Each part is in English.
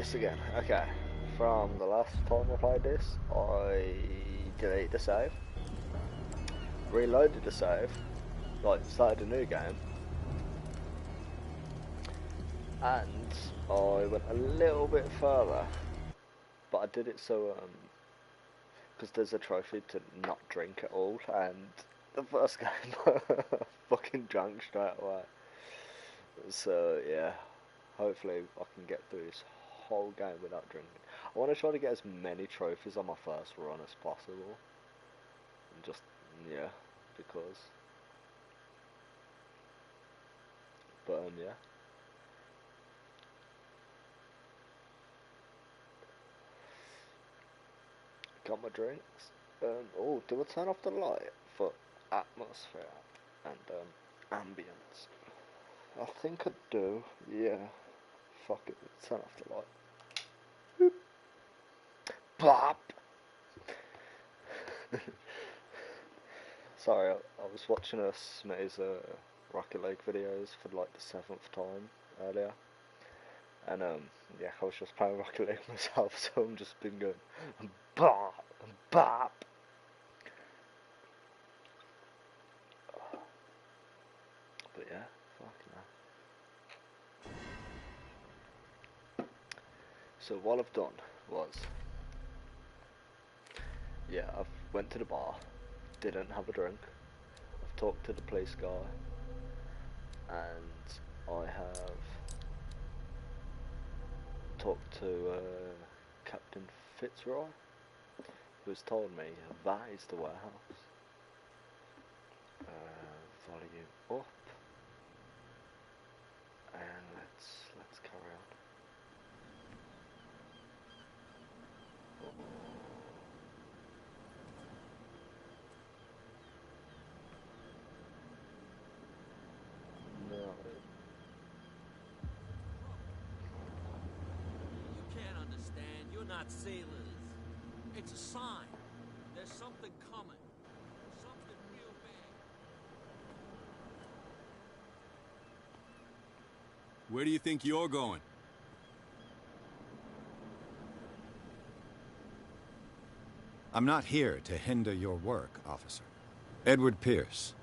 this again. Okay. From the last time I played this, I deleted the save, reloaded the save, like started a new game, and I went a little bit further, but I did it so because there's a trophy to not drink at all, and the first game I fucking drank straight away. So yeah, hopefully I can get through this whole game without drinking. I want to try to get as many trophies on my first run as possible, and just yeah, because. But yeah. Got my drinks. Oh, do I turn off the light for atmosphere and ambience? I think I do. Yeah. Fuck it. Turn off the light. Boop. Bop. Sorry, I was watching a Smitty's Rocket League videos for like the 7th time earlier, and yeah, I was just playing Rocket League myself, so I'm just been going bop, bop. But yeah, fucking hell. So what I've done was, yeah, I've went to the bar, didn't have a drink. I've talked to the police guy, and I have talked to Captain Fitzroy, who has told me that is the warehouse. Volume up, and let's carry on. No. You can't understand. You're not sailors. It's a sign. There's something coming. Something real bad. Where do you think you're going? I'm not here to hinder your work, officer. Edward Pierce,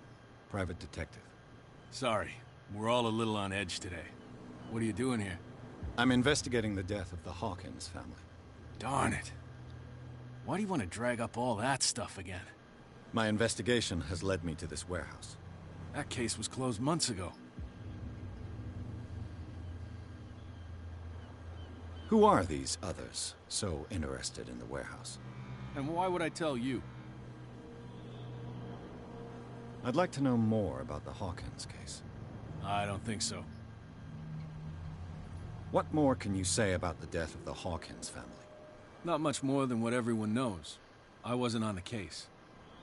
private detective. Sorry, we're all a little on edge today. What are you doing here? I'm investigating the death of the Hawkins family. Darn it. Why do you want to drag up all that stuff again? My investigation has led me to this warehouse. That case was closed months ago. Who are these others so interested in the warehouse? And why would I tell you? I'd like to know more about the Hawkins case. I don't think so. What more can you say about the death of the Hawkins family? Not much more than what everyone knows. I wasn't on the case.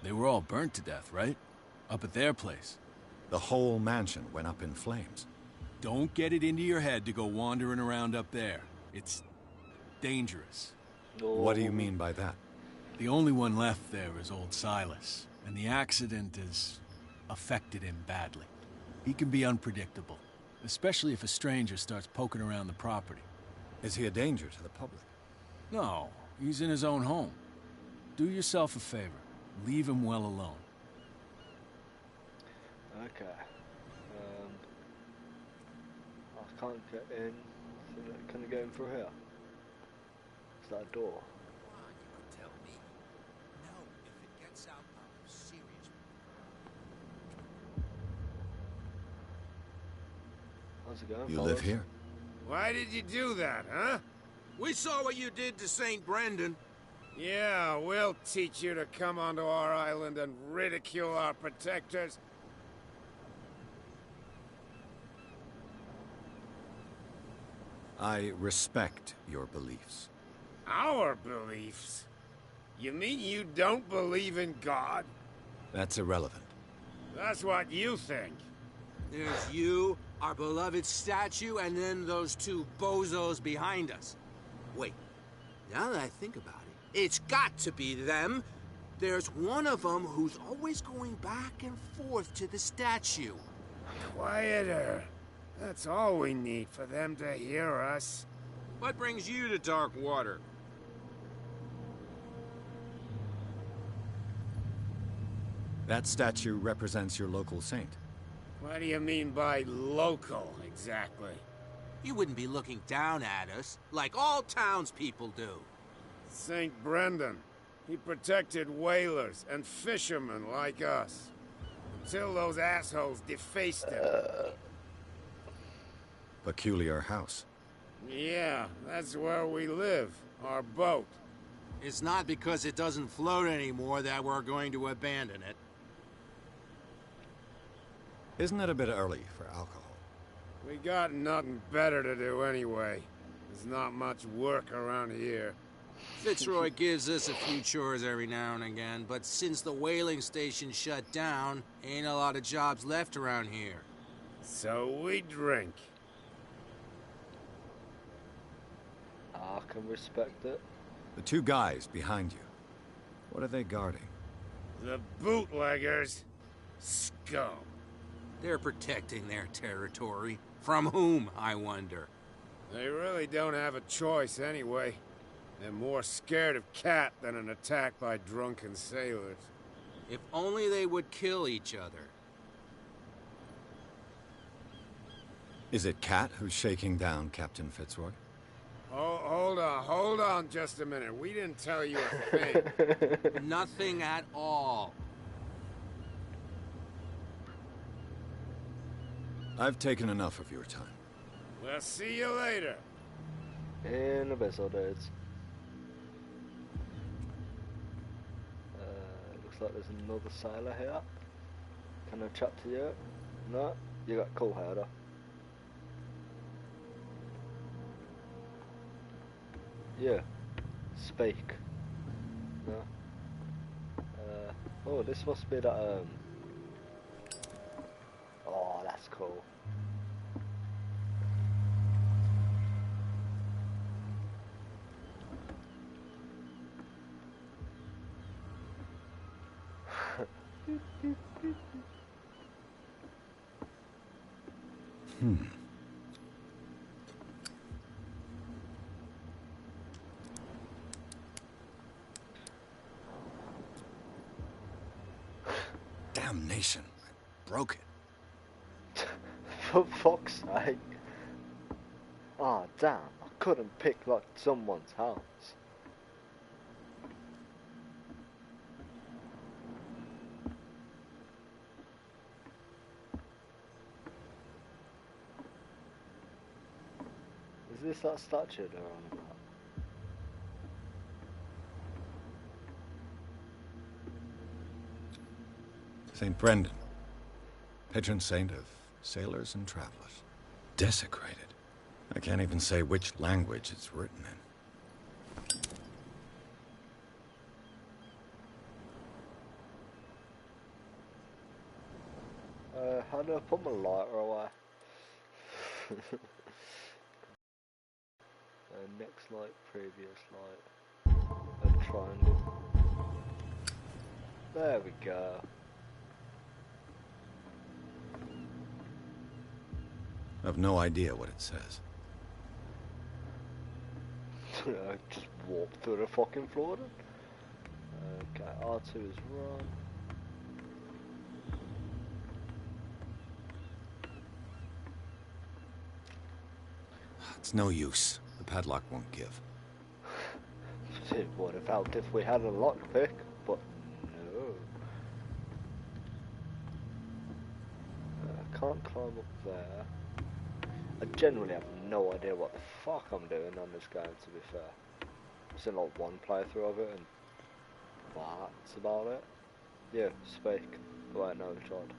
They were all burnt to death, right? Up at their place. The whole mansion went up in flames. Don't get it into your head to go wandering around up there. It's dangerous. What do you mean by that? The only one left there is old Silas, and the accident has affected him badly. He can be unpredictable, especially if a stranger starts poking around the property. Is he a danger to the public? No, he's in his own home. Do yourself a favor. Leave him well alone. Okay. I can't get in. Can I go in through here? Is that a door? Come on, you can tell me. No, if it gets out, I'm serious. How's it going, You fellas? live here? Why did you do that, huh? We saw what you did to St. Brendan. Yeah, we'll teach you to come onto our island and ridicule our protectors. I respect your beliefs. Our beliefs? You mean you don't believe in God? That's irrelevant. That's what you think. There's you, our beloved statue, and then those two bozos behind us. Wait, now that I think about it, it's got to be them. There's one of them who's always going back and forth to the statue. Quieter. That's all we need for them to hear us. What brings you to dark water? That statue represents your local saint. What do you mean by local, exactly? You wouldn't be looking down at us, like all townspeople do. St. Brendan. He protected whalers and fishermen like us. Until those assholes defaced him. Peculiar house. Yeah, that's where we live. Our boat. It's not because it doesn't float anymore that we're going to abandon it. Isn't it a bit early for alcohol? We got nothing better to do anyway. There's not much work around here. Fitzroy gives us a few chores every now and again, but since the whaling station shut down, ain't a lot of jobs left around here. So we drink. I can respect it. The two guys behind you. What are they guarding? The bootleggers. Scum. They're protecting their territory. From whom, I wonder? They really don't have a choice anyway. They're more scared of Cat than an attack by drunken sailors. If only they would kill each other. Is it Cat who's shaking down Captain Fitzroy? Oh, hold on just a minute. We didn't tell you a thing. Nothing at all. I've taken enough of your time. We'll see you later. In a bit, so dudes. Looks like there's another sailor here. Can I chat to you? No? You got cool hair though. Yeah. Speak. No? Oh, this must be that, Oh, that's cool. Damnation. I broke it. For fuck's sake. Ah, damn. I couldn't pick like someone's house. Is this that statue they're on about? St. Brendan, patron saint of sailors and travelers. Desecrated. I can't even say which language it's written in. How do I put my lighter away? Next light, previous light. A triangle. There we go. I've no idea what it says. I just warped through the fucking floor then. Okay, R2 is run. It's no use. The padlock won't give. It would have helped if we had a lockpick, but no. I can't climb up there. I genuinely have no idea what the fuck I'm doing on this game, to be fair. I've seen like one playthrough of it and that's about it. Yeah, speak. Wait, no, I tried.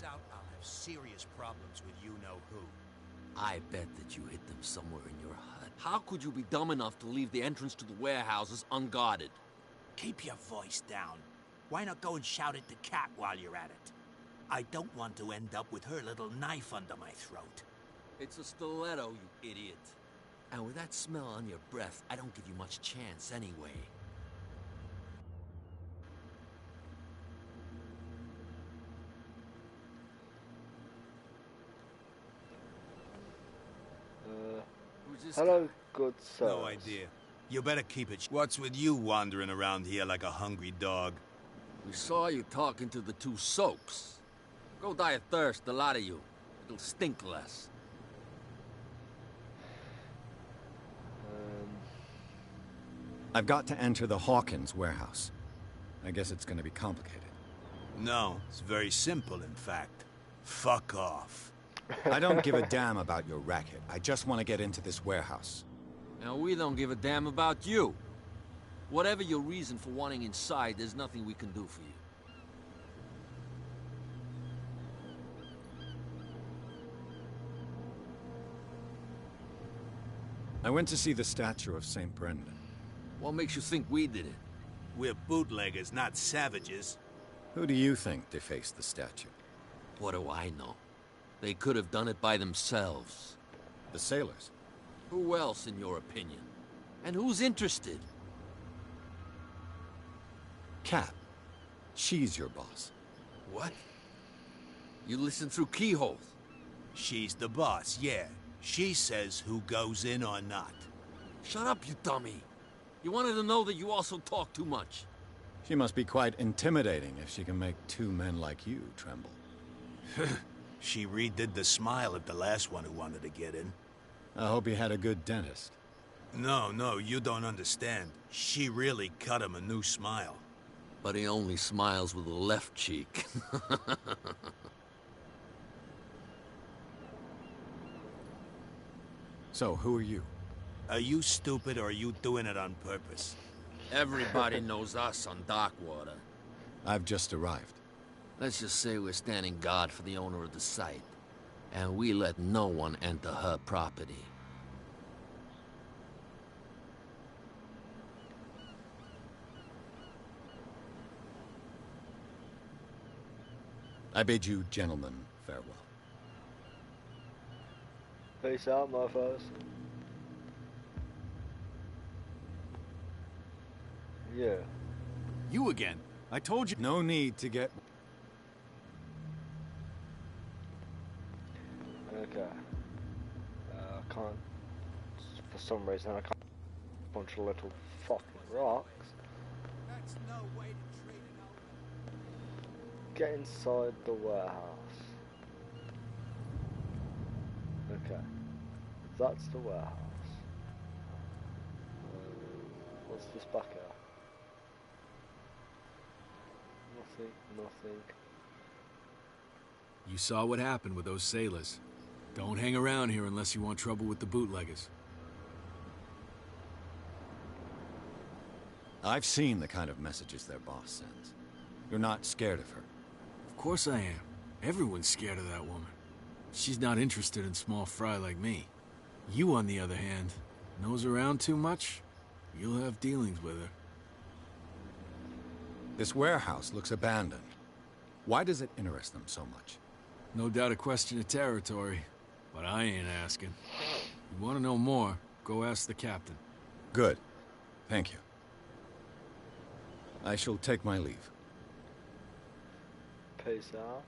Out, I'll have serious problems with you-know-who. I bet that you hid them somewhere in your hut. How could you be dumb enough to leave the entrance to the warehouses unguarded? Keep your voice down. Why not go and shout at the cat while you're at it? I don't want to end up with her little knife under my throat. It's a stiletto, you idiot. And with that smell on your breath, I don't give you much chance anyway. Who's this Hello, guy? good sir. No idea. You better keep it. What's with you wandering around here like a hungry dog? We saw you talking to the two soaks. Go die of thirst, the lot of you. It'll stink less. I've got to enter the Hawkins warehouse. I guess it's gonna be complicated. No, it's very simple, in fact. Fuck off. I don't give a damn about your racket. I just want to get into this warehouse. Now, we don't give a damn about you. Whatever your reason for wanting inside, there's nothing we can do for you. I went to see the statue of St. Brendan. What makes you think we did it? We're bootleggers, not savages. Who do you think defaced the statue? What do I know? They could have done it by themselves. The sailors. Who else, in your opinion? And who's interested? Cat. She's your boss. What? You listen through keyholes. She's the boss, yeah. She says who goes in or not. Shut up, you dummy. You wanted to know that you also talk too much. She must be quite intimidating if she can make two men like you tremble. She redid the smile at the last one who wanted to get in. I hope he had a good dentist. No, you don't understand. She really cut him a new smile. But he only smiles with the left cheek. So, who are you? Are you stupid or are you doing it on purpose? Everybody knows us on Darkwater. I've just arrived. Let's just say we're standing guard for the owner of the site. And we let no one enter her property. I bid you gentlemen farewell. Peace out, mofos. Yeah. You again. I told you. No need to get... Okay. I can't... For some reason, I can't... Bunch of little fucking rocks. That's no way to trade it out. Get inside the warehouse. Okay. That's the warehouse. What's this back here? Nothing. You saw what happened with those sailors. Don't hang around here unless you want trouble with the bootleggers. I've seen the kind of messages their boss sends. You're not scared of her. Of course I am. Everyone's scared of that woman. She's not interested in small fry like me. You, on the other hand, nose around too much, you'll have dealings with her. This warehouse looks abandoned. Why does it interest them so much? No doubt a question of territory, but I ain't asking. You want to know more, go ask the captain. Good. Thank you. I shall take my leave. Peace out.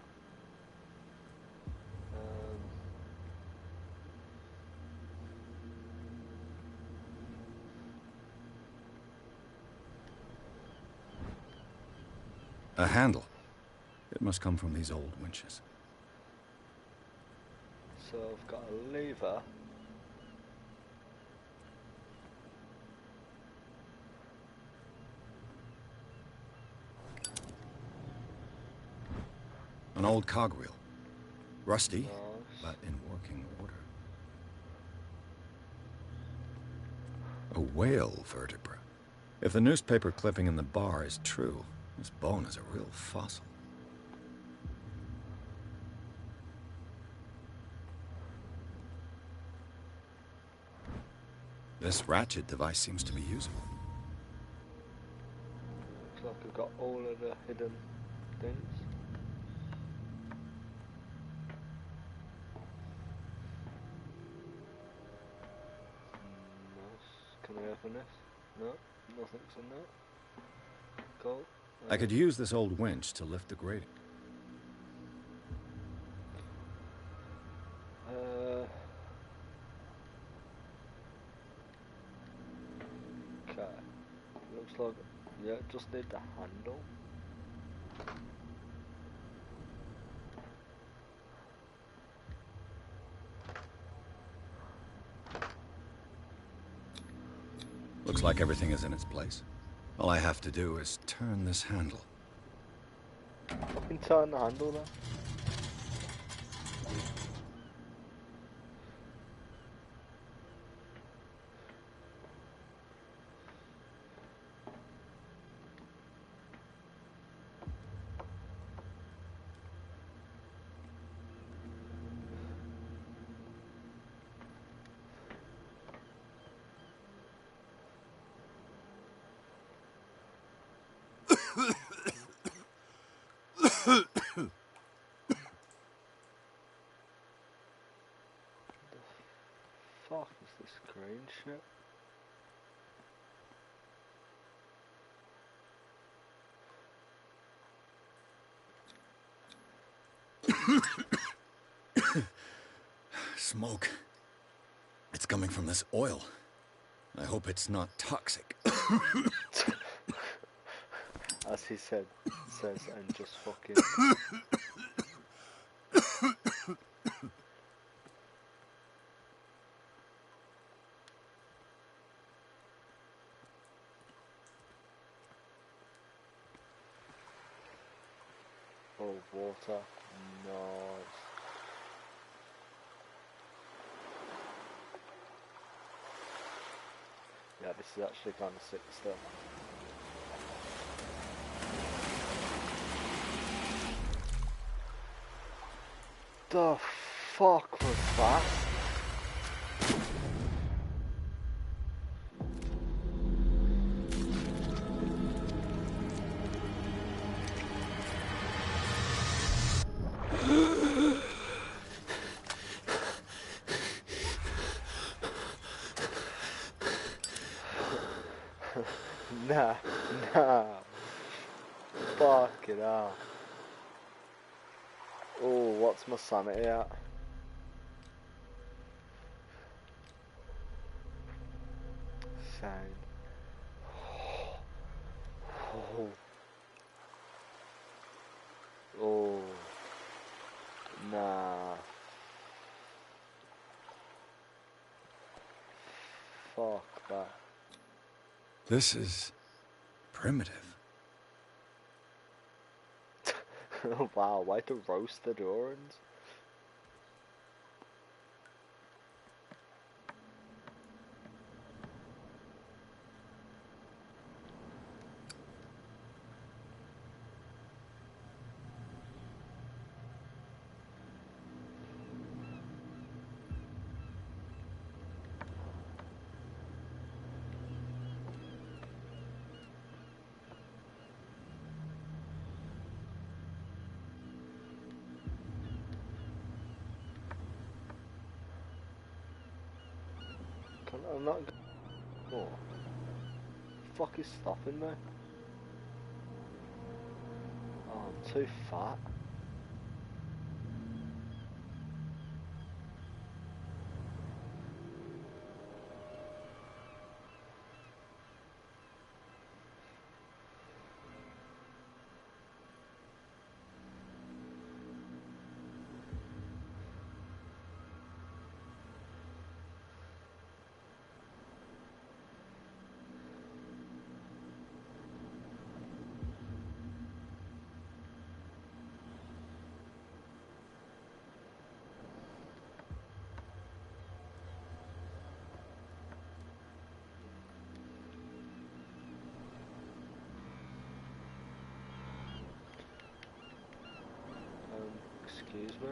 A handle. It must come from these old winches. So I've got a lever. An old cogwheel. Rusty, Nice. but in working order. A whale vertebra. If the newspaper clipping in the bar is true, this bone is a real fossil. This ratchet device seems to be usable. Looks like I've got all of the hidden things. Can I open this? No, nothing's in there. Cool. I could use this old winch to lift the grating. Okay. Looks like, yeah, just need the handle. Looks like everything is in its place. All I have to do is turn this handle. Fucking turn the handle then. Fuck is this green shit? Smoke. It's coming from this oil. I hope it's not toxic. As he says, and just fucking. Oh, water. Nice. Yeah, this is actually kind of sick stuff. The fuck was that? Nah, nah. Fuck it up. Oh, what's my sanity at? Sane. Oh. Oh. Nah. Fuck that. This is primitive. Wow, way to roast the Dorans. I'm not. Oh. Fuck is stopping me? Oh, I'm too fat. Excuse me?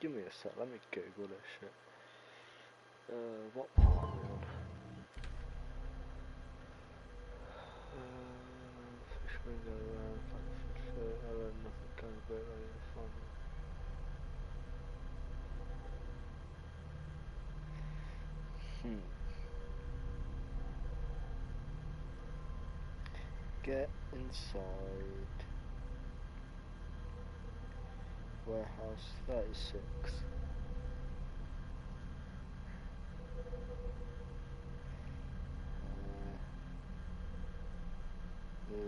give me a sec, let me Google this shit. What part are we on? Fishermen go around, find fish, nothing kind of bit like this one. Get inside. Warehouse 36.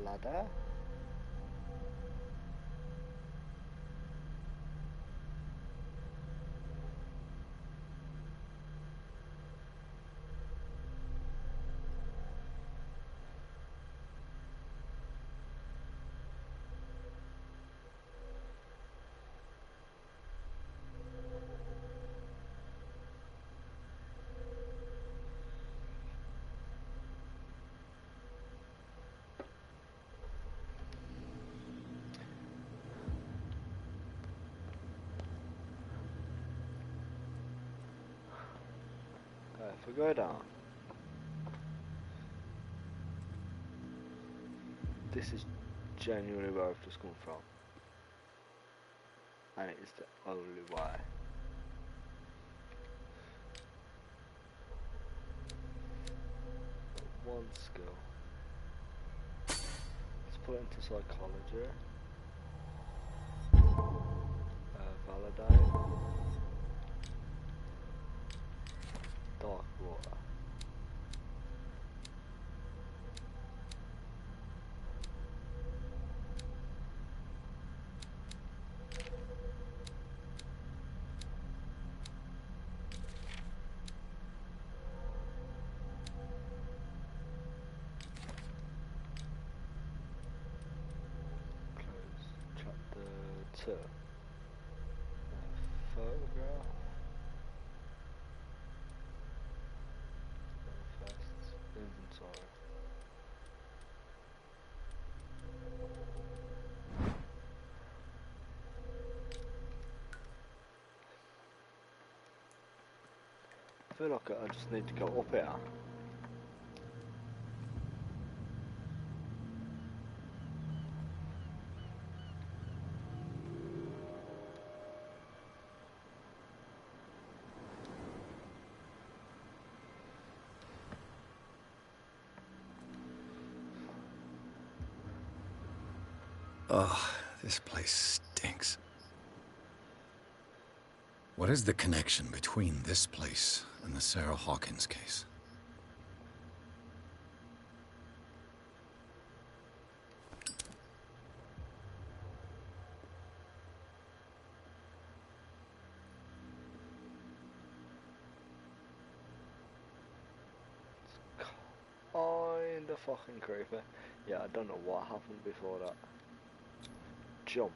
Ladder. If we go down, this is genuinely where I've just come from, and it is the only way. One skill. Let's put it into psychology. Validate. Dark water. Close chapter 2. Photograph. Manifests. Inventory. I feel like I just need to go up here. Ugh, this place stinks. What is the connection between this place and the Sarah Hawkins case? Kinda fucking creepy. Yeah, I don't know what happened before that. Jump.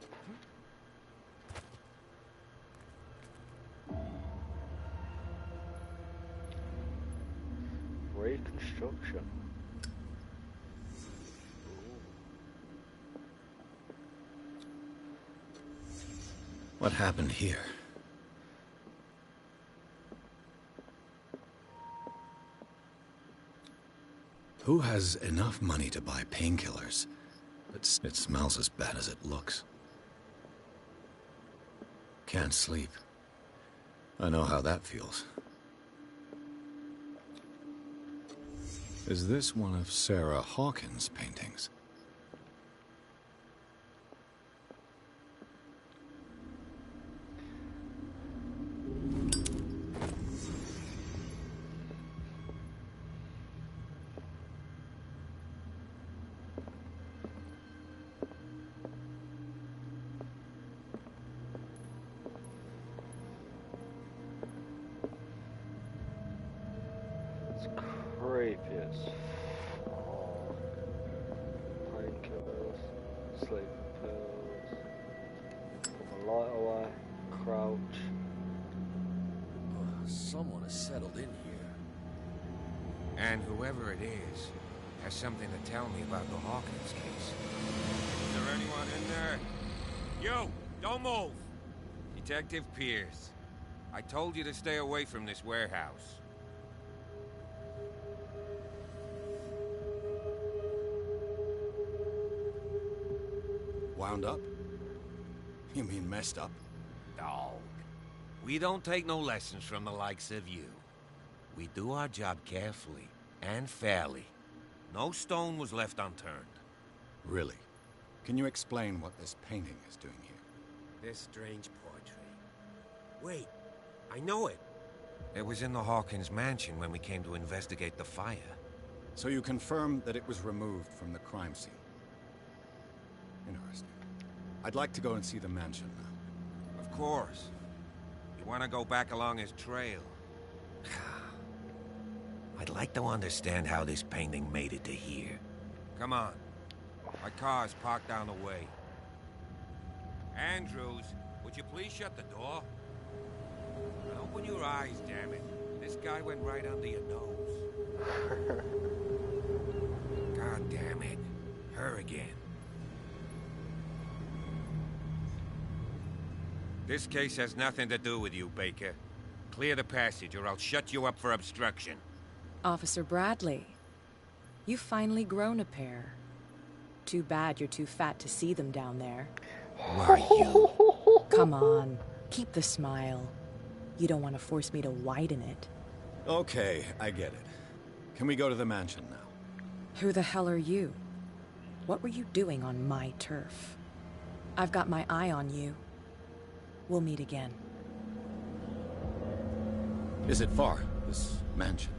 Reconstruction. What happened here? Who has enough money to buy painkillers? It smells as bad as it looks. Can't sleep. I know how that feels. Is this one of Sarah Hawkins' paintings? Creepy as fuck. Painkillers, sleeping pills. Put my light away. Crouch. Someone has settled in here. And whoever it is has something to tell me about the Hawkins case. Is there anyone in there? You! Don't move! Detective Pierce, I told you to stay away from this warehouse. Wound up? You mean messed up? Dog. We don't take no lessons from the likes of you. We do our job carefully and fairly. No stone was left unturned. Really? Can you explain what this painting is doing here? This strange portrait. Wait, I know it. It was in the Hawkins mansion when we came to investigate the fire. So you confirm that it was removed from the crime scene? Interesting. I'd like to go and see the mansion now. Of course. You want to go back along his trail? I'd like to understand how this painting made it to here. Come on. My car's parked down the way. Andrews, would you please shut the door? And open your eyes, damn it. This guy went right under your nose. God damn it. Her again. This case has nothing to do with you, Baker. Clear the passage or I'll shut you up for obstruction. Officer Bradley, you've finally grown a pair. Too bad you're too fat to see them down there. Who are you? Come on, keep the smile. You don't want to force me to widen it. Okay, I get it. Can we go to the mansion now? Who the hell are you? What were you doing on my turf? I've got my eye on you. We'll meet again. Is it far, this mansion?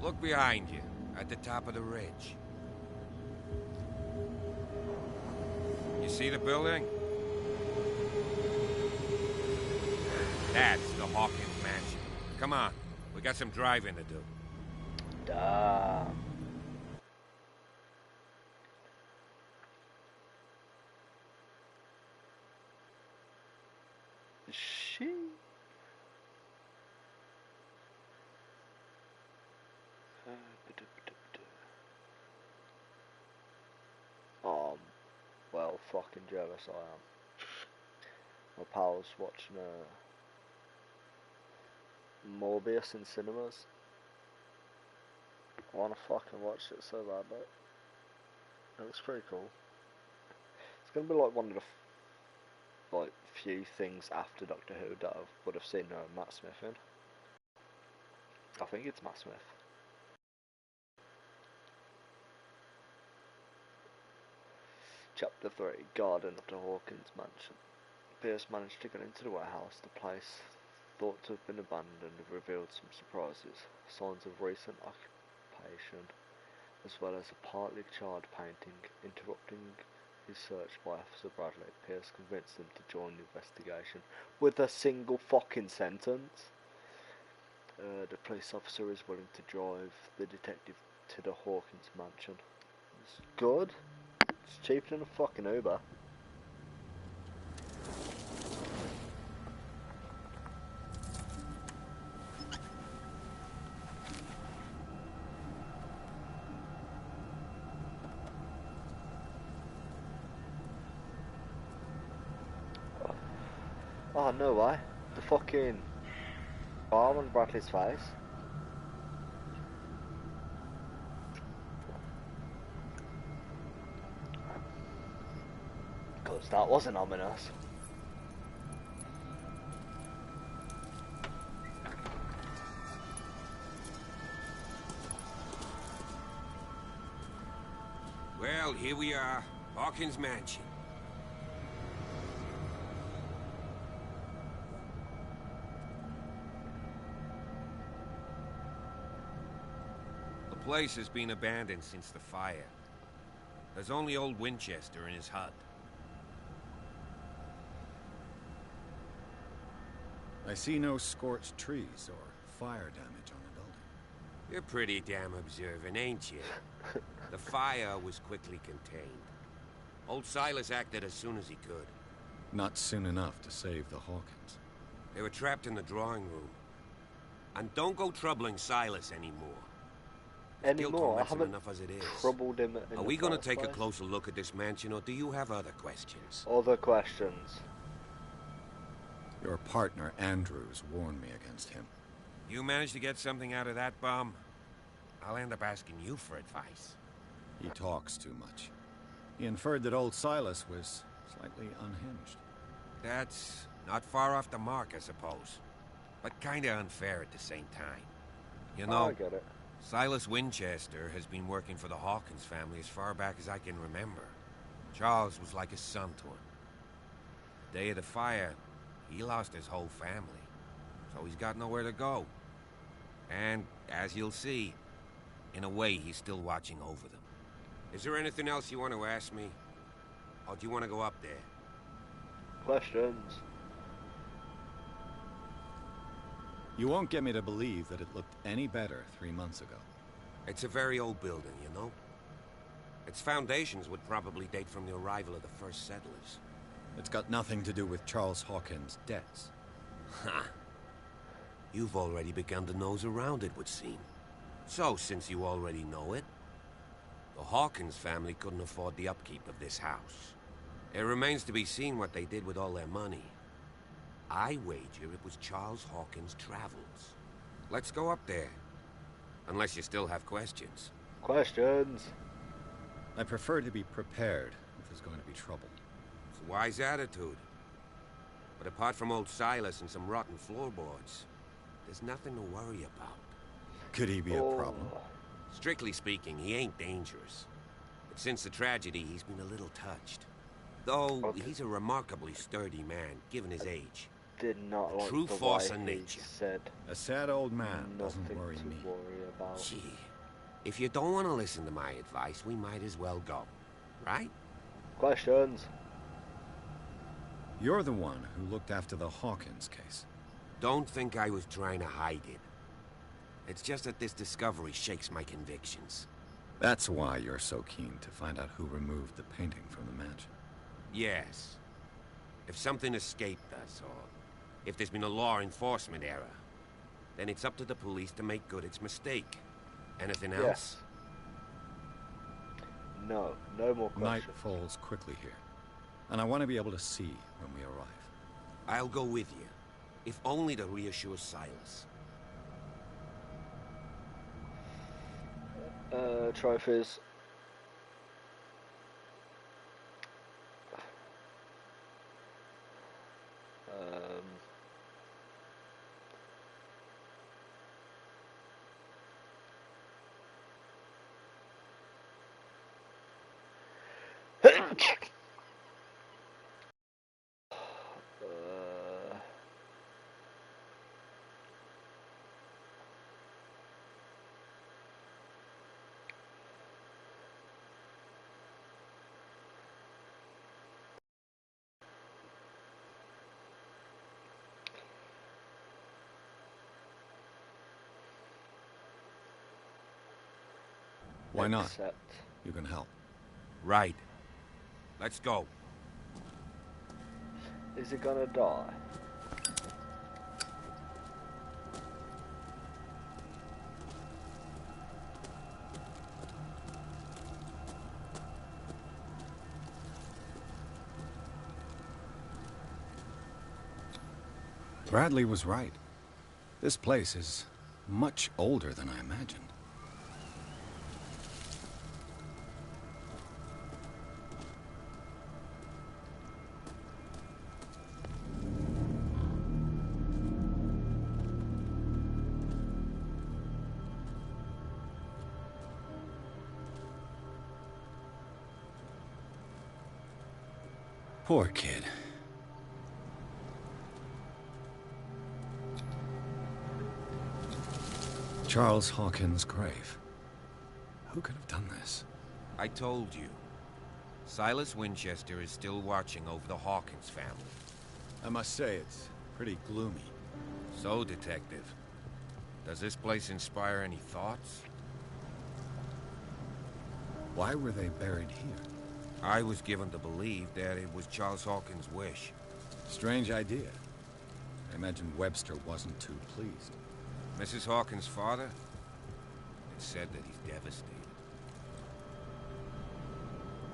Look behind you, at the top of the ridge. You see the building? That's the Hawkins mansion. Come on, we got some driving to do. Damn. She. Well, fucking jealous I am. My pal's watching Morbius in cinemas. I wanna fucking watch it so badly. It looks pretty cool. It's gonna be like one of the few things after Doctor Who that I would have seen Matt Smith in. I think it's Matt Smith. Chapter 3, Garden of the Hawkins Mansion. Pierce managed to get into the warehouse. The place, thought to have been abandoned, revealed some surprises. Signs of recent occupation, as well as a partly charred painting. Interrupting his search by Officer Bradley, Pierce convinced them to join the investigation with a single fucking sentence. The police officer is willing to drive the detective to the Hawkins mansion. It's good. It's cheaper than a fucking Uber. Oh, no way. The fucking bar on Bradley's face. Because that wasn't ominous. Well, here we are, Hawkins Mansion. The place has been abandoned since the fire. There's only old Winchester in his hut. I see no scorched trees or fire damage on the building. You're pretty damn observant, ain't you? The fire was quickly contained. Old Silas acted as soon as he could. Not soon enough to save the Hawkins. They were trapped in the drawing room. And don't go troubling Silas anymore. Still anymore. I torments him haven't enough as it is. troubled him in Are the we gonna first take a place. closer look at this mansion, or do you have other questions? Other questions. Your partner, Andrews, warned me against him. You managed to get something out of that bum? I'll end up asking you for advice. He talks too much. He inferred that old Silas was slightly unhinged. That's not far off the mark, I suppose. But kinda unfair at the same time. You know, I get it. Silas Winchester has been working for the Hawkins family as far back as I can remember. Charles was like a son to him. The day of the fire, he lost his whole family, so he's got nowhere to go. And, as you'll see, in a way, he's still watching over them. Is there anything else you want to ask me? Or do you want to go up there? Questions. You won't get me to believe that it looked any better 3 months ago. It's a very old building, you know? Its foundations would probably date from the arrival of the first settlers. It's got nothing to do with Charles Hawkins' debts. Ha! You've already begun to nose around it, would seem. So, since you already know it, the Hawkins family couldn't afford the upkeep of this house. It remains to be seen what they did with all their money. I wager it was Charles Hawkins' travels. Let's go up there. Unless you still have questions. Questions. I prefer to be prepared if there's going to be trouble. It's a wise attitude. But apart from old Silas and some rotten floorboards, there's nothing to worry about. Could he be a problem? Strictly speaking, he ain't dangerous. But since the tragedy, he's been a little touched. Though he's a remarkably sturdy man, given his age. Did not like True the force way of he nature. said A sad old man doesn't nothing worry to me. worry about. Gee, if you don't want to listen to my advice, we might as well go. Right? Questions. You're the one who looked after the Hawkins case. Don't think I was trying to hide it. It's just that this discovery shakes my convictions. That's why you're so keen to find out who removed the painting from the mansion. Yes. If something escaped us, or if there's been a law enforcement error, then it's up to the police to make good its mistake. Anything else? Yes. No. No more Night questions. falls quickly here, and I want to be able to see when we arrive. I'll go with you, if only to reassure Silas. Trophies. Why not? Accept. You can help. Right. Let's go. Is he gonna die? Bradley was right. This place is much older than I imagined. Poor kid. Charles Hawkins' grave. Who could have done this? I told you. Silas Winchester is still watching over the Hawkins family. I must say, it's pretty gloomy. So, Detective, does this place inspire any thoughts? Why were they buried here? I was given to believe that it was Charles Hawkins' wish. Strange idea. I imagine Webster wasn't too pleased. Mrs. Hawkins' father? It's said that he's devastated.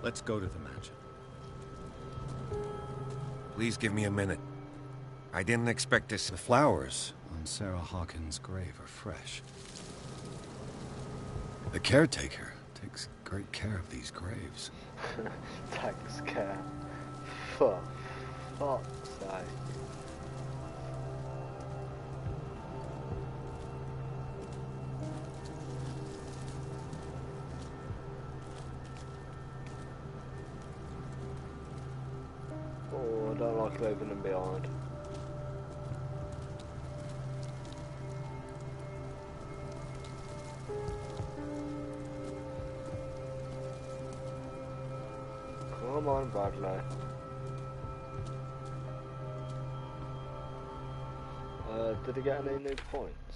Let's go to the mansion. Please give me a minute. I didn't expect this. The flowers on Sarah Hawkins' grave are fresh. The caretaker takes great care of these graves. Takes care. For fuck's sake. Oh, I don't like leaving them behind. Come on, Bradley. Did he get any new points?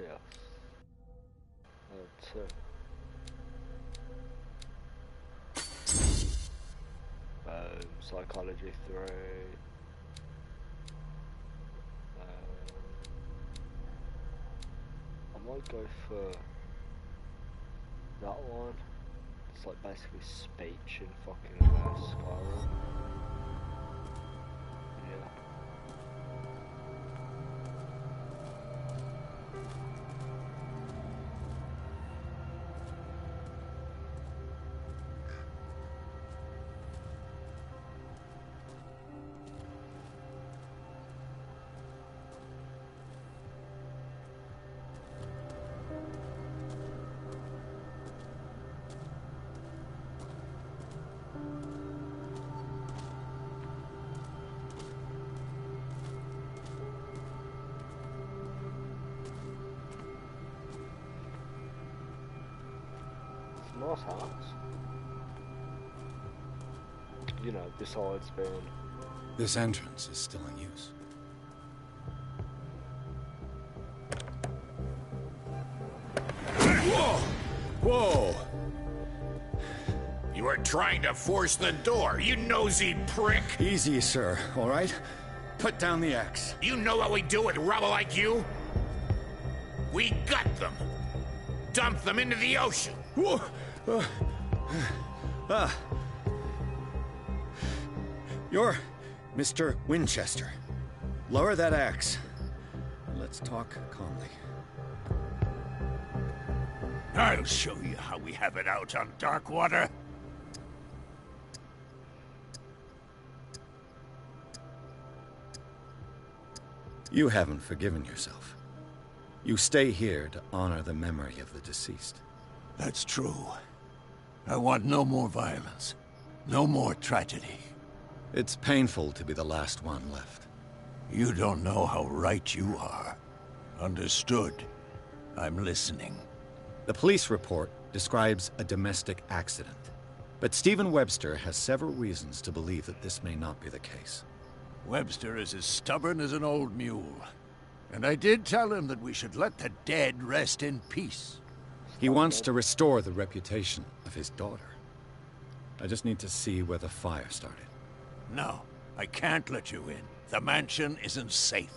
Yes. 2. Psychology 3. I might go for that one. It's like basically speech in fucking Skyrim. Yeah. Nice house. You know, besides being... This entrance is still in use. Whoa! Whoa! You are trying to force the door, you nosy prick! Easy, sir, all right? Put down the axe. You know what we do with rubble like you? We gut them! Dump them into the ocean! Whoa! You're Mr. Winchester. Lower that axe. Let's talk calmly. I'll show you how we have it out on Darkwater. You haven't forgiven yourself. You stay here to honor the memory of the deceased. That's true. I want no more violence. No more tragedy. It's painful to be the last one left. You don't know how right you are. Understood. I'm listening. The police report describes a domestic accident. But Stephen Webster has several reasons to believe that this may not be the case. Webster is as stubborn as an old mule. And I did tell him that we should let the dead rest in peace. He wants to restore the reputation of his daughter. I just need to see where the fire started. No, I can't let you in. The mansion isn't safe.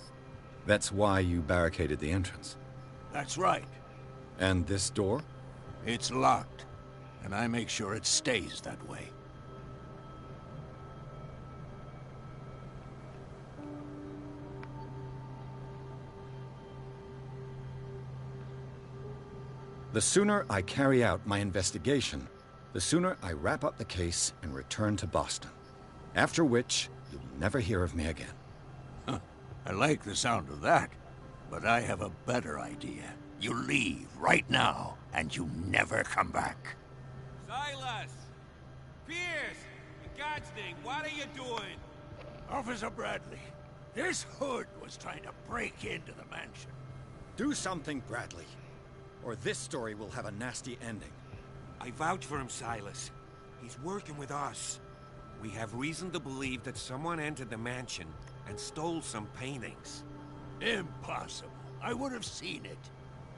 That's why you barricaded the entrance. That's right. And this door? It's locked, and I make sure it stays that way. The sooner I carry out my investigation, the sooner I wrap up the case and return to Boston. After which, you'll never hear of me again. Huh. I like the sound of that, but I have a better idea. You leave right now, and you never come back. Silas! Pierce! In God's name, what are you doing? Officer Bradley, this hood was trying to break into the mansion. Do something, Bradley, or this story will have a nasty ending. I vouch for him, Silas. He's working with us. We have reason to believe that someone entered the mansion and stole some paintings. Impossible. I would have seen it.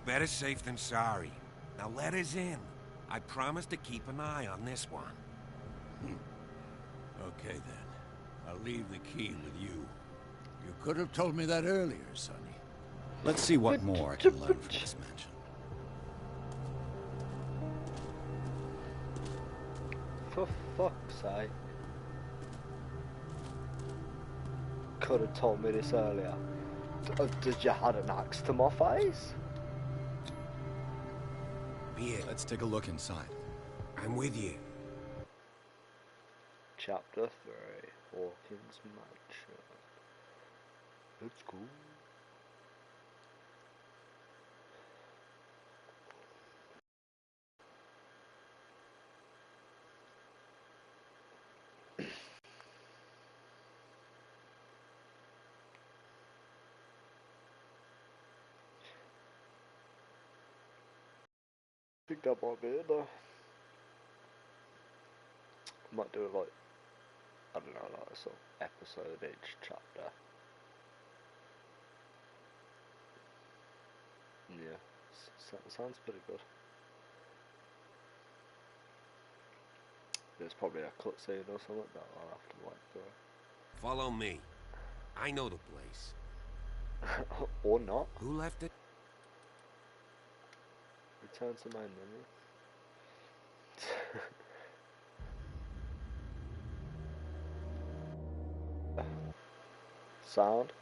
Better safe than sorry. Now let us in. I promise to keep an eye on this one. Okay, then. I'll leave the key with you. You could have told me that earlier, Sonny. Let's see what more I can learn from this mansion. For fuck's sake. Could have told me this earlier. Did you had an axe to my face? Bien. Let's take a look inside. I'm with you. Chapter 3, Hawkins Mansion. Let's go. I think that might be it though. Might do like, I don't know, like a sort of episode each chapter. Yeah, sounds pretty good. There's probably a cutscene or something that I'll have to wait for. Follow me. I know the place. Or not. Who left it? Return to main menu. Sound.